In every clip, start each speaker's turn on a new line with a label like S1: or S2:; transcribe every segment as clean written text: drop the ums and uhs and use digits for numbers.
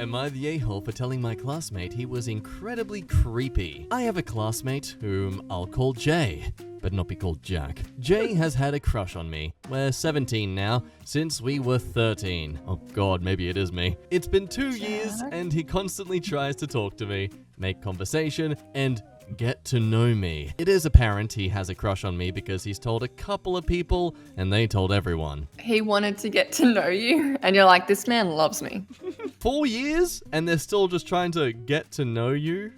S1: Am I the a-hole for telling my classmate he was incredibly creepy? I have a classmate whom I'll call Jay, but not be called Jack. Jay has had a crush on me. We're 17 now, since we were 13. Oh god, maybe it is me. It's been 2 years, and he constantly tries to talk to me, make conversation, and get to know me. It is apparent he has a crush on me because he's told a couple of people, and they told everyone.
S2: He wanted to get to know you, and you're like, this man loves me.
S1: 4 years, and they're still just trying to get to know you?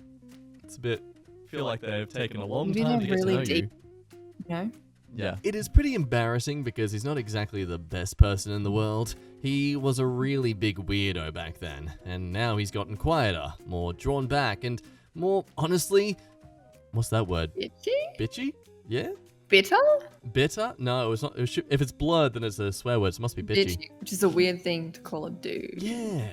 S1: It's a bit... I feel like they've taken a long time to get to know you.
S2: You know?
S1: Yeah. It is pretty embarrassing because he's not exactly the best person in the world. He was a really big weirdo back then, and now he's gotten quieter, more drawn back, and more, honestly, what's that word?
S2: Bitchy?
S1: Bitchy? Yeah?
S2: Bitter?
S1: Bitter? No, it's not. If it's blurred, then it's a swear word, so it must be bitchy.
S2: Bitchy, which is a weird thing to call a dude.
S1: Yeah.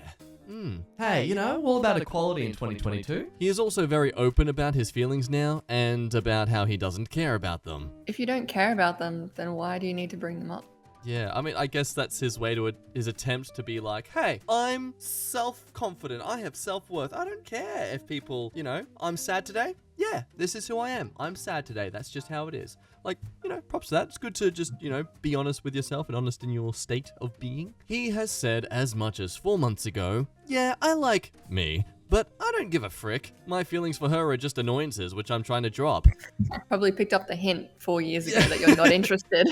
S3: Hey, you know, all about equality in 2022.
S1: He is also very open about his feelings now, and about how he doesn't care about them.
S2: If you don't care about them, then why do you need to bring them up?
S1: Yeah, I mean, I guess that's his way to his attempt to be like, hey, I'm self-confident. I have self-worth. I don't care if people, you know, I'm sad today. Yeah, this is who I am. I'm sad today. That's just how it is. Like, you know, props to that. It's good to just, you know, be honest with yourself and honest in your state of being. He has said as much as 4 months ago, yeah, I like me, but I don't give a frick. My feelings for her are just annoyances, which I'm trying to drop.
S2: Probably picked up the hint 4 years ago that you're not interested.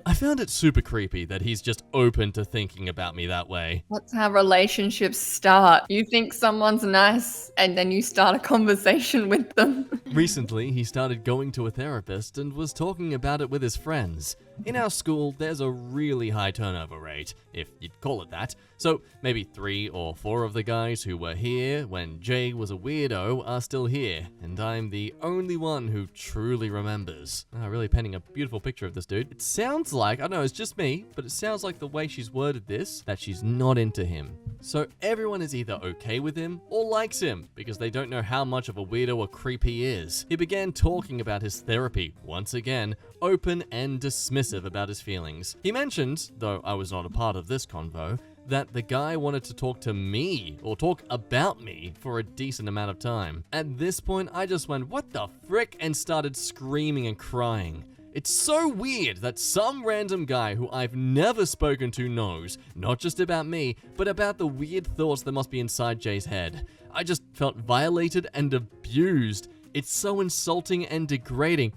S1: I found it super creepy that he's just open to thinking about me that way.
S2: That's how relationships start. You think someone's nice and then you start a conversation with them.
S1: Recently, he started going to a therapist and was talking about it with his friends. In our school, there's a really high turnover rate, if you'd call it that. So maybe 3 or 4 of the guys who were here when Jay was a weirdo are still here, and I'm the only one who truly remembers. Really painting a beautiful picture of this dude. It sounds like, I don't know, it's just me, but it sounds like the way she's worded this, that she's not into him. So everyone is either okay with him or likes him because they don't know how much of a weirdo or creep he is. He began talking about his therapy, once again, open and dismissive about his feelings. He mentioned, though I was not a part of this convo, that the guy wanted to talk to me, or talk about me, for a decent amount of time. At this point, I just went, what the frick, and started screaming and crying. It's so weird that some random guy who I've never spoken to knows, not just about me, but about the weird thoughts that must be inside Jay's head. I just felt violated and abused. It's so insulting and degrading.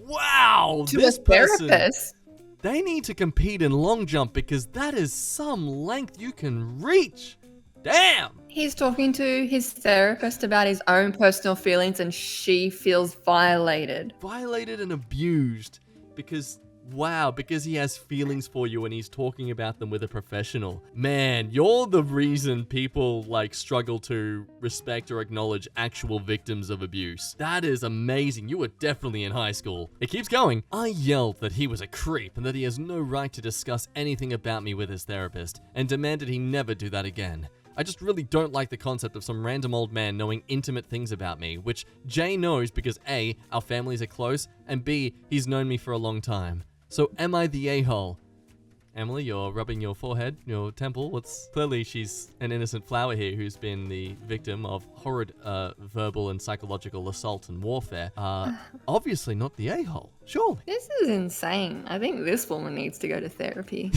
S1: Wow,
S2: To
S1: this
S2: a
S1: person,
S2: therapist.
S1: they need to compete in long jump because that is some length you can reach. Damn!
S2: He's talking to his therapist about his own personal feelings and she feels violated.
S1: Violated and abused because, wow, because he has feelings for you and he's talking about them with a professional. Man, you're the reason people struggle to respect or acknowledge actual victims of abuse. That is amazing. You were definitely in high school. It keeps going. I yelled that he was a creep and that he has no right to discuss anything about me with his therapist and demanded he never do that again. I just really don't like the concept of some random old man knowing intimate things about me, which Jay knows because A, our families are close, and B, he's known me for a long time. So am I the a-hole? Emily, you're rubbing your forehead, your temple. Clearly she's an innocent flower here who's been the victim of horrid verbal and psychological assault and warfare. Obviously not the a-hole, surely.
S2: This is insane. I think this woman needs to go to therapy.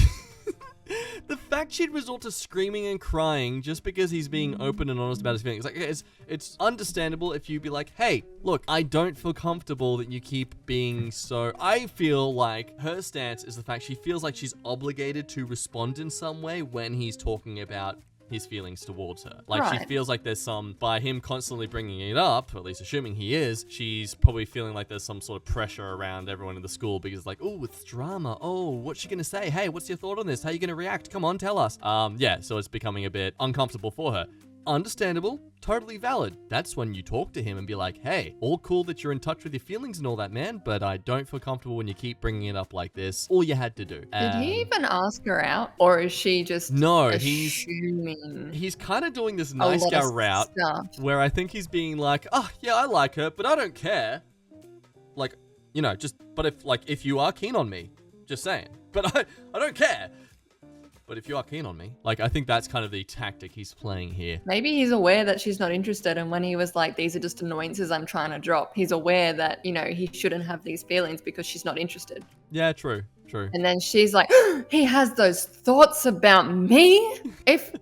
S1: The fact she'd resort to screaming and crying just because he's being open and honest about his feelings. It's understandable if you be like, hey, look, I don't feel comfortable that you keep being so... I feel like her stance is the fact she feels like she's obligated to respond in some way when he's talking about his feelings towards her. She feels like there's some, by him constantly bringing it up, or at least assuming he is, she's probably feeling like there's some sort of pressure around everyone in the school because oh, it's drama. Oh, what's she gonna say? Hey, what's your thought on this? How are you gonna react? Come on, tell us. Yeah, so it's becoming a bit uncomfortable for her. Understandable, totally valid. That's when you talk to him and be like, hey, all cool that you're in touch with your feelings and all that, man, but I don't feel comfortable when you keep bringing it up like this. All you had to do.
S2: Did he even ask her out, or is she just assuming?
S1: He's kind of doing this nice guy route where I think he's being like, oh, yeah, I like her, but I don't care. But if you are keen on me, just saying. But I don't care. but if you are keen on me, like, I think that's kind of the tactic he's playing here.
S2: Maybe he's aware that she's not interested, and when he was like, these are just annoyances I'm trying to drop, he's aware that, you know, he shouldn't have these feelings because she's not interested.
S1: Yeah, true.
S2: And then she's like, he has those thoughts about me? If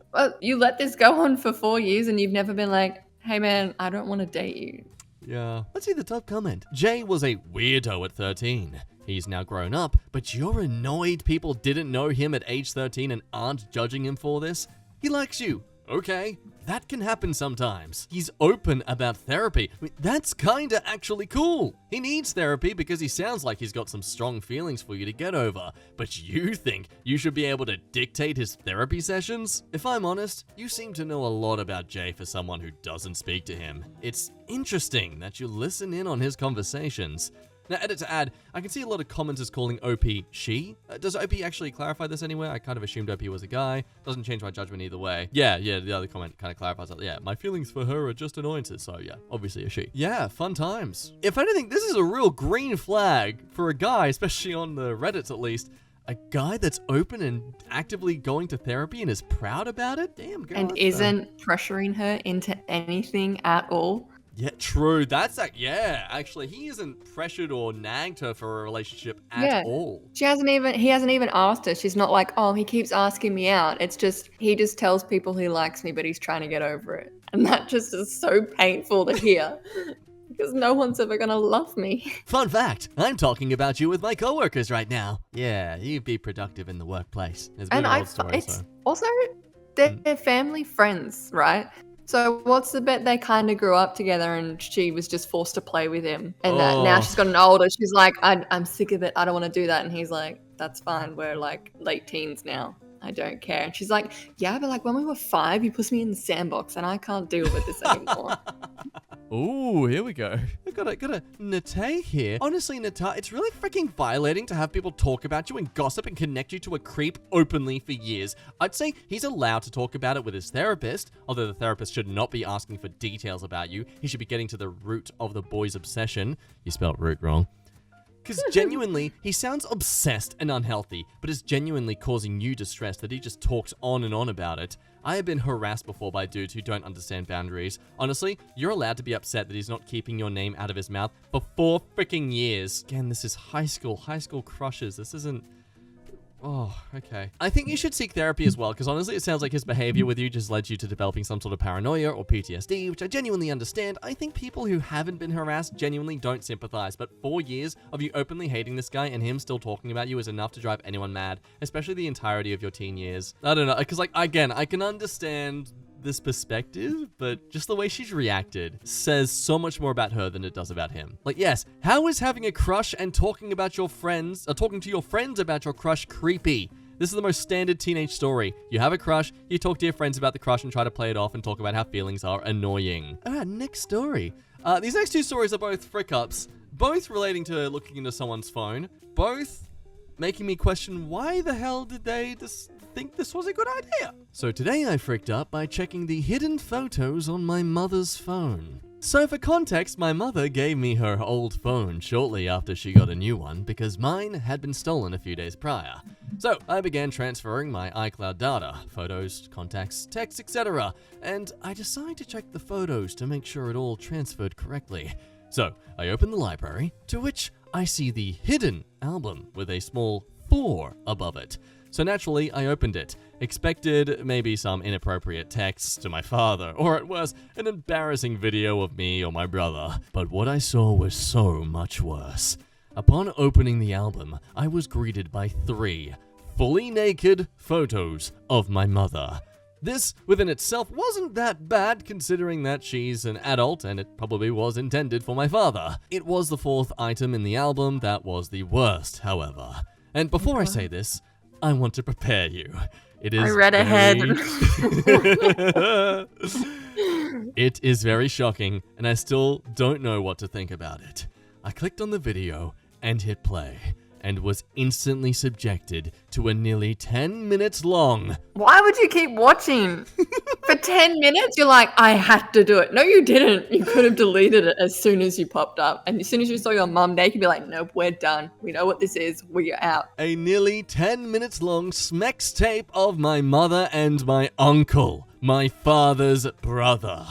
S2: you let this go on for 4 years and you've never been like, hey man, I don't want to date you.
S1: Yeah. Let's see the top comment. Jay was a weirdo at 13. He's now grown up, but you're annoyed people didn't know him at age 13 and aren't judging him for this? He likes you. Okay, that can happen sometimes. He's open about therapy. I mean, that's kinda actually cool. He needs therapy because he sounds like he's got some strong feelings for you to get over. But you think you should be able to dictate his therapy sessions? If I'm honest, you seem to know a lot about Jay for someone who doesn't speak to him. It's interesting that you listen in on his conversations. Now, edit to add, I can see a lot of commenters calling OP she. Does OP actually clarify this anywhere? I kind of assumed OP was a guy. Doesn't change my judgment either way. Yeah, the other comment kind of clarifies that. Yeah, my feelings for her are just annoyances. So yeah, obviously a she. Yeah, fun times. If anything, this is a real green flag for a guy, especially on the Reddits at least. A guy that's open and actively going to therapy and is proud about it? Damn, girl.
S2: And isn't pressuring her into anything at all.
S1: Yeah, true. That's like, yeah, actually, he isn't pressured or nagged her for a relationship at all.
S2: He hasn't even asked her. She's not like, oh, he keeps asking me out. It's just, he just tells people he likes me, but he's trying to get over it. And that just is so painful to hear. Because no one's ever gonna love me.
S1: Fun fact, I'm talking about you with my coworkers right now. Yeah, you be productive in the workplace.
S2: Also, they're family friends, right? So what's the bet they kind of grew up together and she was just forced to play with him. And that now she's gotten older. She's like, I'm sick of it. I don't want to do that. And he's like, that's fine. We're like late teens now. I don't care. And she's like, yeah, but like when we were 5, you put me in the sandbox and I can't deal with this anymore.
S1: Ooh, here we go. I've got a Nate here. Honestly, Nate, it's really freaking violating to have people talk about you and gossip and connect you to a creep openly for years. I'd say he's allowed to talk about it with his therapist, although the therapist should not be asking for details about you. He should be getting to the root of the boy's obsession. You spelled root wrong. Because genuinely, he sounds obsessed and unhealthy, but is genuinely causing you distress that he just talks on and on about it. I have been harassed before by dudes who don't understand boundaries. Honestly, you're allowed to be upset that he's not keeping your name out of his mouth for 4 freaking years. Again, this is high school crushes. This isn't... Oh, okay. I think you should seek therapy as well, because honestly, it sounds like his behavior with you just led you to developing some sort of paranoia or PTSD, which I genuinely understand. I think people who haven't been harassed genuinely don't sympathize, but 4 years of you openly hating this guy and him still talking about you is enough to drive anyone mad, especially the entirety of your teen years. I don't know, because like, again, I can understand this perspective, but just the way she's reacted says so much more about her than it does about him. Like, yes, how is having a crush and talking to your friends about your crush creepy? This is the most standard teenage story. You have a crush, you talk to your friends about the crush and try to play it off and talk about how feelings are annoying. Alright, next story. These next 2 stories are both frick-ups, both relating to looking into someone's phone, both making me question why the hell did they just think this was a good idea. So today I fricked up by checking the hidden photos on my mother's phone. So for context, my mother gave me her old phone shortly after she got a new one because mine had been stolen a few days prior. So I began transferring my iCloud data, photos, contacts, texts, etc. And I decided to check the photos to make sure it all transferred correctly. So I opened the library, to which I see the hidden album with a small 4 above it. So naturally, I opened it, expected maybe some inappropriate texts to my father, or at worst, an embarrassing video of me or my brother. But what I saw was so much worse. Upon opening the album, I was greeted by 3 fully naked photos of my mother. This, within itself, wasn't that bad considering that she's an adult and it probably was intended for my father. It was the 4th item in the album that was the worst, however. And before I say this, I want to prepare you.
S2: I read ahead.
S1: It is very shocking, and I still don't know what to think about it. I clicked on the video and hit play, and was instantly subjected to a nearly 10 minutes long.
S2: Why would you keep watching? For 10 minutes, you're like, I had to do it. No, you didn't. You could have deleted it as soon as you popped up. And as soon as you saw your mum, they could be like, nope, we're done. We know what this is. We're out.
S1: A nearly 10 minutes long Smex tape of my mother and my uncle, my father's brother.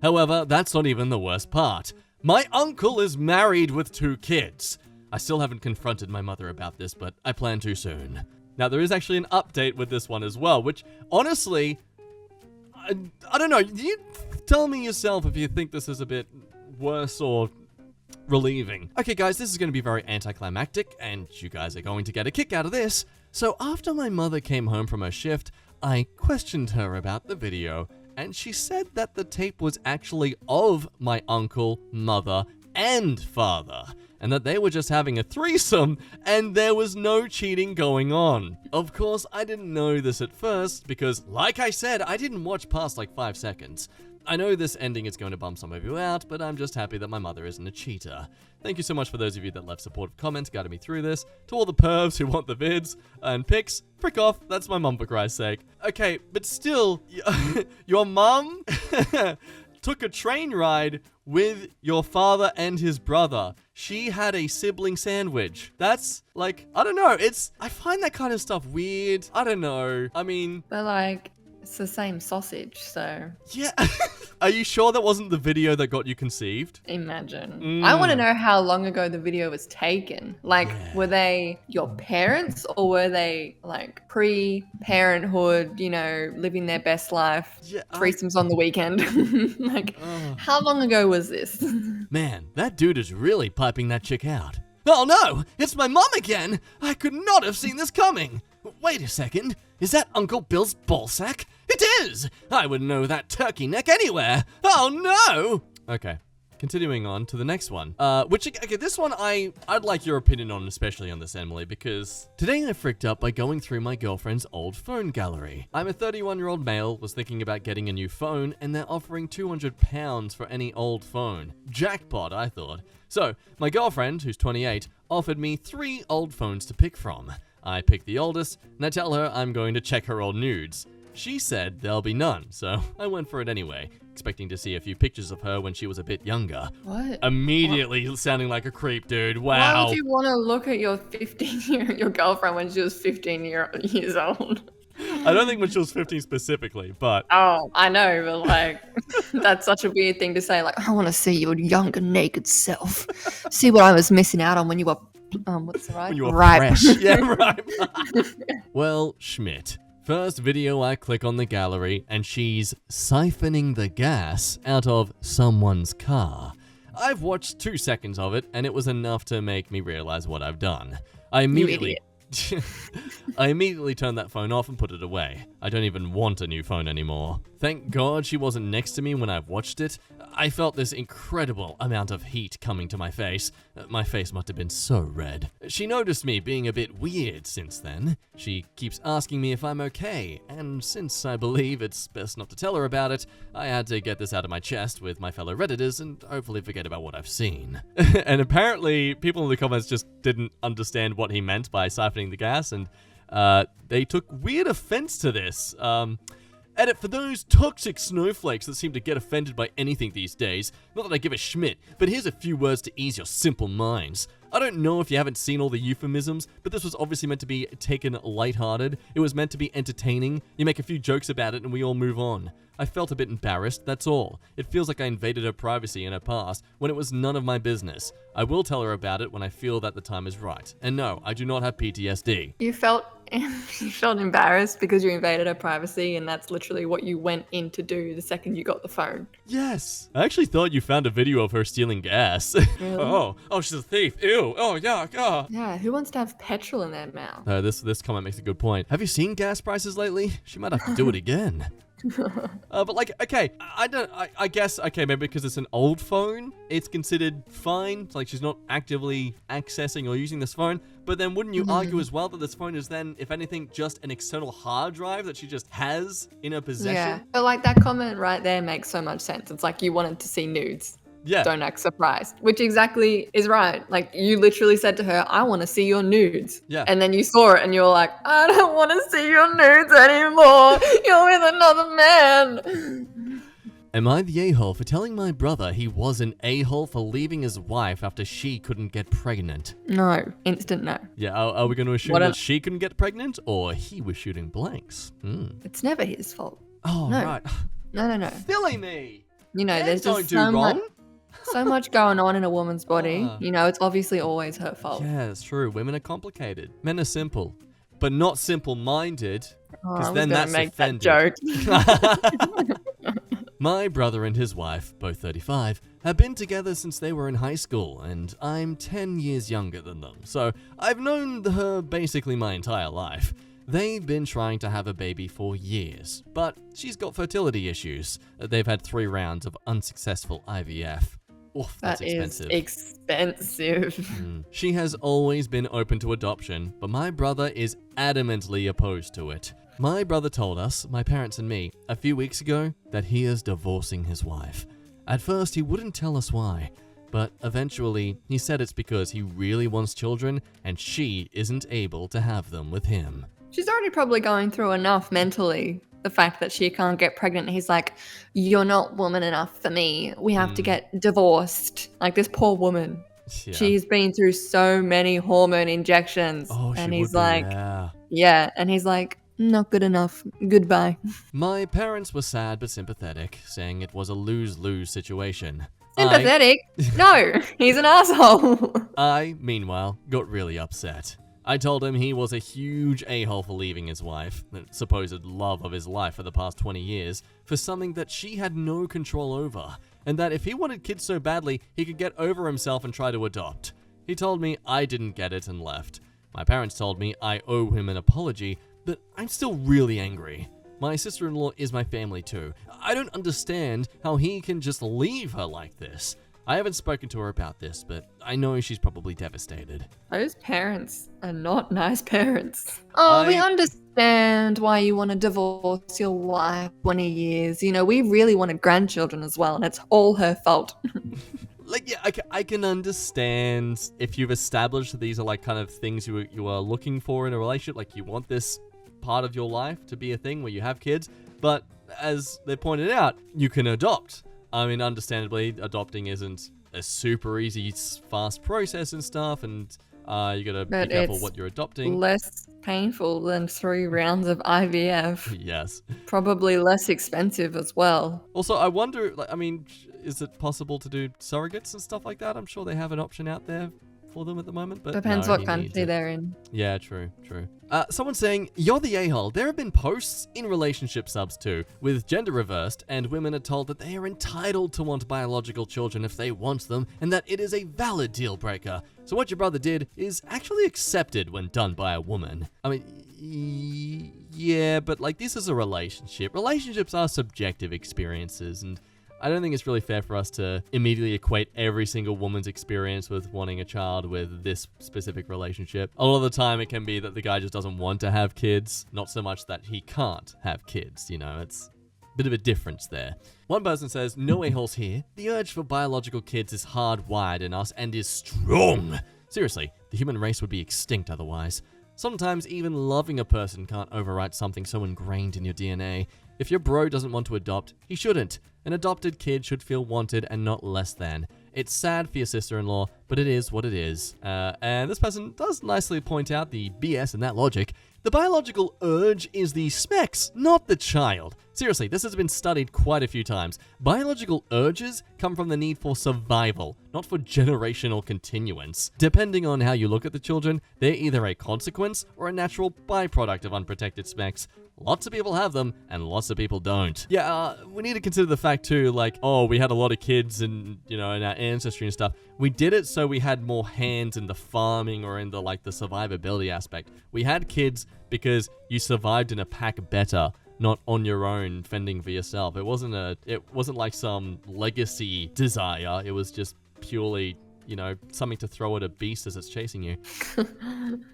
S1: However, that's not even the worst part. My uncle is married with 2 kids. I still haven't confronted my mother about this, but I plan to soon. Now, there is actually an update with this one as well, which, honestly, I don't know. You tell me yourself if you think this is a bit worse or relieving. Okay, guys, this is going to be very anticlimactic, and you guys are going to get a kick out of this. So after my mother came home from her shift, I questioned her about the video, and she said that the tape was actually of my uncle, mother, and father, and that they were just having a threesome, and there was no cheating going on. Of course, I didn't know this at first, because, like I said, I didn't watch past like 5 seconds. I know this ending is going to bum some of you out, but I'm just happy that my mother isn't a cheater. Thank you so much for those of you that left supportive comments, guided me through this. To all the pervs who want the vids and pics, frick off, that's my mum for Christ's sake. Okay, but still, your mum took a train ride with your father and his brother. She had a sibling sandwich. That's, like, I don't know, I find that kind of stuff weird. I don't know. I mean...
S2: But, like, it's the same sausage, so...
S1: Yeah. Are you sure that wasn't the video that got you conceived?
S2: Imagine. I want to know how long ago the video was taken. Like, were they your parents, or were they, like, pre-parenthood, you know, living their best life, threesomes on the weekend? Like, how long ago was this?
S1: Man, that dude is really piping that chick out. Oh no, it's my mom again! I could not have seen this coming! Wait a second, is that Uncle Bill's ballsack? It is! I would know that turkey neck anywhere! Oh no! Okay, continuing on to the next one. Okay, this one I'd like your opinion on, especially on this, Emily, because today I fricked up by going through my girlfriend's old phone gallery. I'm a 31-year-old male, was thinking about getting a new phone, and they're offering £200 for any old phone. Jackpot, I thought. So, my girlfriend, who's 28, offered me 3 old phones to pick from. I pick the oldest, and I tell her I'm going to check her old nudes. She said there'll be none, so I went for it anyway, expecting to see a few pictures of her when she was a bit younger.
S2: What?
S1: Immediately sounding like a creep, dude. Wow.
S2: Why would you want to look at your your girlfriend when she was 15 years old?
S1: I don't think when she was 15 specifically, but...
S2: Oh, I know, but like, that's such a weird thing to say. Like, I want to see your younger, naked self. See what I was missing out on when you were, what's the right?
S1: When you were
S2: ripe.
S1: fresh. Yeah, right. Well, Schmidt. First video I click on the gallery, and she's siphoning the gas out of someone's car. I've watched 2 seconds of it, and it was enough to make me realize what I've done. I immediately turned that phone off and put it away. I don't even want a new phone anymore. Thank God she wasn't next to me when I watched it. I felt this incredible amount of heat coming to my face. My face must have been so red. She noticed me being a bit weird since then. She keeps asking me if I'm okay, and since I believe it's best not to tell her about it, I had to get this out of my chest with my fellow Redditors and hopefully forget about what I've seen. And apparently, people in the comments just didn't understand what he meant by siphoning the gas, and they took weird offense to this. Edit, for those toxic snowflakes that seem to get offended by anything these days, not that I give a schmidt, but here's a few words to ease your simple minds. I don't know if you haven't seen all the euphemisms, but this was obviously meant to be taken lighthearted. It was meant to be entertaining. You make a few jokes about it and we all move on. I felt a bit embarrassed, that's all. It feels like I invaded her privacy in her past when it was none of my business. I will tell her about it when I feel that the time is right. And no, I do not have PTSD.
S2: You felt embarrassed because you invaded her privacy, and that's literally what you went in to do the second you got the phone.
S1: Yes. I actually thought you found a video of her stealing gas.
S2: Really?
S1: Oh, she's a thief. Ew. Oh, yuck. Oh.
S2: Yeah, who wants to have petrol in their mouth?
S1: This comment makes a good point. Have you seen gas prices lately? She might have to do it again. But like, okay, I guess, okay, maybe because it's an old phone, it's considered fine. It's like she's not actively accessing or using this phone. But then wouldn't you argue as well that this phone is then, if anything, just an external hard drive that she just has in her possession?
S2: Yeah, but like that comment right there makes so much sense. It's like you wanted to see nudes.
S1: Yeah.
S2: don't act surprised, which exactly is right. Like, you literally said to her, I want to see your nudes.
S1: Yeah.
S2: And then you saw it and you were like, I don't want to see your nudes anymore. You're with another man.
S1: Am I the a-hole for telling my brother he was an a-hole for leaving his wife after she couldn't get pregnant?
S2: No. Instant no.
S1: Yeah, are we going to assume that she couldn't get pregnant or he was shooting blanks?
S2: It's never his fault.
S1: Oh,
S2: No.
S1: right.
S2: No.
S1: Silly me!
S2: You know,
S1: Men
S2: there's
S1: don't
S2: just
S1: do
S2: so
S1: wrong.
S2: so much going on in a woman's body. You know, it's obviously always her fault.
S1: Yeah, it's true. Women are complicated. Men are simple. But not simple-minded, because then that's
S2: make
S1: offended.
S2: that joke.
S1: My brother and his wife, both 35, have been together since they were in high school, and I'm 10 years younger than them, so I've known her basically my entire life. They've been trying to have a baby for years, but she's got fertility issues. They've had 3 rounds of unsuccessful IVF. Oof, that's
S2: That is
S1: expensive.
S2: expensive.
S1: She has always been open to adoption, but my brother is adamantly opposed to it. My brother told us, my parents and me, a few weeks ago that he is divorcing his wife. At first, he wouldn't tell us why, but eventually, he said it's because he really wants children and she isn't able to have them with him.
S2: She's already probably going through enough mentally. The fact that she can't get pregnant. He's like, you're not woman enough for me. We have to get divorced. Like, this poor woman.
S1: Yeah.
S2: She's been through so many hormone injections.
S1: Oh,
S2: and
S1: she
S2: he's
S1: would be,
S2: like,
S1: yeah.
S2: And he's like, not good enough. Goodbye.
S1: My parents were sad but sympathetic, saying it was a lose-lose situation.
S2: Sympathetic? No, he's an asshole.
S1: I, meanwhile, got really upset. I told him he was a huge a-hole for leaving his wife, the supposed love of his life for the past 20 years, for something that she had no control over, and that if he wanted kids so badly, he could get over himself and try to adopt. He told me I didn't get it and left. My parents told me I owe him an apology, but I'm still really angry. My sister-in-law is my family too. I don't understand how he can just leave her like this. I haven't spoken to her about this, but I know she's probably devastated.
S2: Those parents are not nice parents. Oh, we understand why you want to divorce your wife 20 years. You know, we really wanted grandchildren as well, and it's all her fault.
S1: Like, yeah, I can understand if you've established that these are like kind of things you are looking for in a relationship, like you want this part of your life to be a thing where you have kids, but as they pointed out, you can adopt. I mean, understandably, adopting isn't a super easy, fast process and stuff, and you gotta be careful what you're adopting.
S2: Less painful than 3 rounds of IVF.
S1: Yes.
S2: Probably less expensive as well.
S1: Also, I wonder, like, I mean, is it possible to do surrogates and stuff like that? I'm sure they have an option out there for them at the moment, but
S2: depends
S1: no,
S2: what country they're in.
S1: Yeah, true. Someone saying, you're the a-hole. There have been posts in relationship subs too, with gender reversed, and women are told that they are entitled to want biological children if they want them, and that it is a valid deal breaker. So what your brother did is actually accepted when done by a woman. I mean, yeah, but like, this is a relationship. Relationships are subjective experiences, and I don't think it's really fair for us to immediately equate every single woman's experience with wanting a child with this specific relationship. A lot of the time it can be that the guy just doesn't want to have kids, not so much that he can't have kids, you know, it's a bit of a difference there. One person says, no a-holes here. The urge for biological kids is hardwired in us and is strong. Seriously, the human race would be extinct otherwise. Sometimes even loving a person can't overwrite something so ingrained in your DNA. If your bro doesn't want to adopt, he shouldn't. An adopted kid should feel wanted and not less than. It's sad for your sister-in-law, but it is what it is. And this person does nicely point out the BS in that logic. The biological urge is the specs, not the child. Seriously, this has been studied quite a few times. Biological urges come from the need for survival, not for generational continuance. Depending on how you look at the children, they're either a consequence or a natural byproduct of unprotected specs. Lots of people have them, and lots of people don't. Yeah, we need to consider the fact too, like, oh, we had a lot of kids and, you know, in our ancestry and stuff. We did it so we had more hands in the farming or in the, like, the survivability aspect. We had kids because you survived in a pack better, not on your own fending for yourself. It wasn't like some legacy desire. It was just purely, you know, something to throw at a beast as it's chasing you. A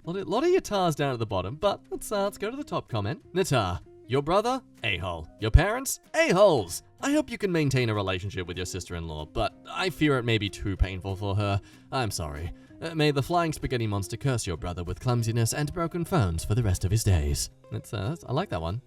S1: lot of Yatars down at the bottom, but let's go to the top comment. Natar, Your brother? A-hole. Your parents? A-holes. I hope you can maintain a relationship with your sister-in-law, but I fear it may be too painful for her. I'm sorry. May the flying spaghetti monster curse your brother with clumsiness and broken phones for the rest of his days. I like that one.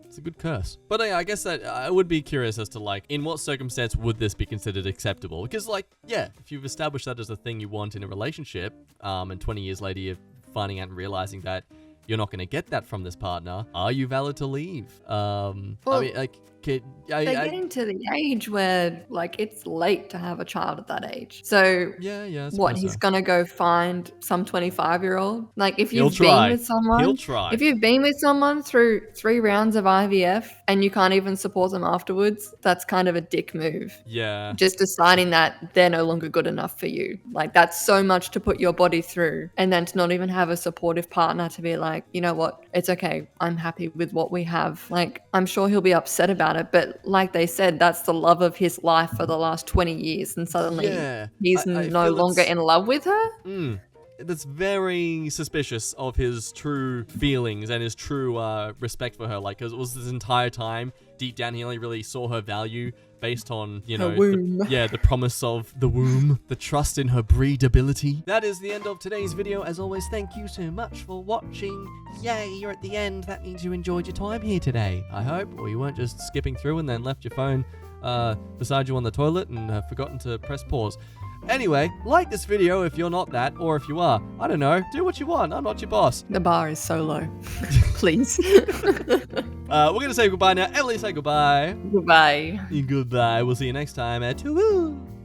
S1: It's a good curse. But I guess that I would be curious as to, like, in what circumstance would this be considered acceptable? Because, like, yeah, if you've established that as a thing you want in a relationship, and 20 years later you're finding out and realizing that you're not going to get that from this partner, are you valid to leave? I mean, like,
S2: they're getting to the age where, like, it's late to have a child at that age. So,
S1: yeah.
S2: what, he's going to go find some 25-year-old? Like, if you've
S1: He'll
S2: been with someone...
S1: He'll try.
S2: If you've been with someone through 3 rounds of IVF and you can't even support them afterwards, that's kind of a dick move.
S1: Yeah.
S2: Just deciding that they're no longer good enough for you. Like, that's so much to put your body through. And then to not even have a supportive partner to be like, you know what, it's okay. I'm happy with what we have. Like, I'm sure he'll be upset about it. But like they said, that's the love of his life for the last 20 years. And suddenly he's no longer in love with her.
S1: That's very suspicious of his true feelings and his true respect for her. Like, 'cause it was this entire time, deep down, he only really saw her value based on, you know, the promise of the womb, the trust in her breedability. That is the end of today's video. As always, thank you so much for watching. Yay, you're at the end. That means you enjoyed your time here today, I hope, or you weren't just skipping through and then left your phone beside you on the toilet and have forgotten to press pause. Anyway, like this video if you're not that, or if you are. I don't know. Do what you want. I'm not your boss.
S2: The bar is so low. Please.
S1: We're going to say goodbye now. Emily, say goodbye.
S2: Goodbye.
S1: Goodbye. We'll see you next time at Toowoo.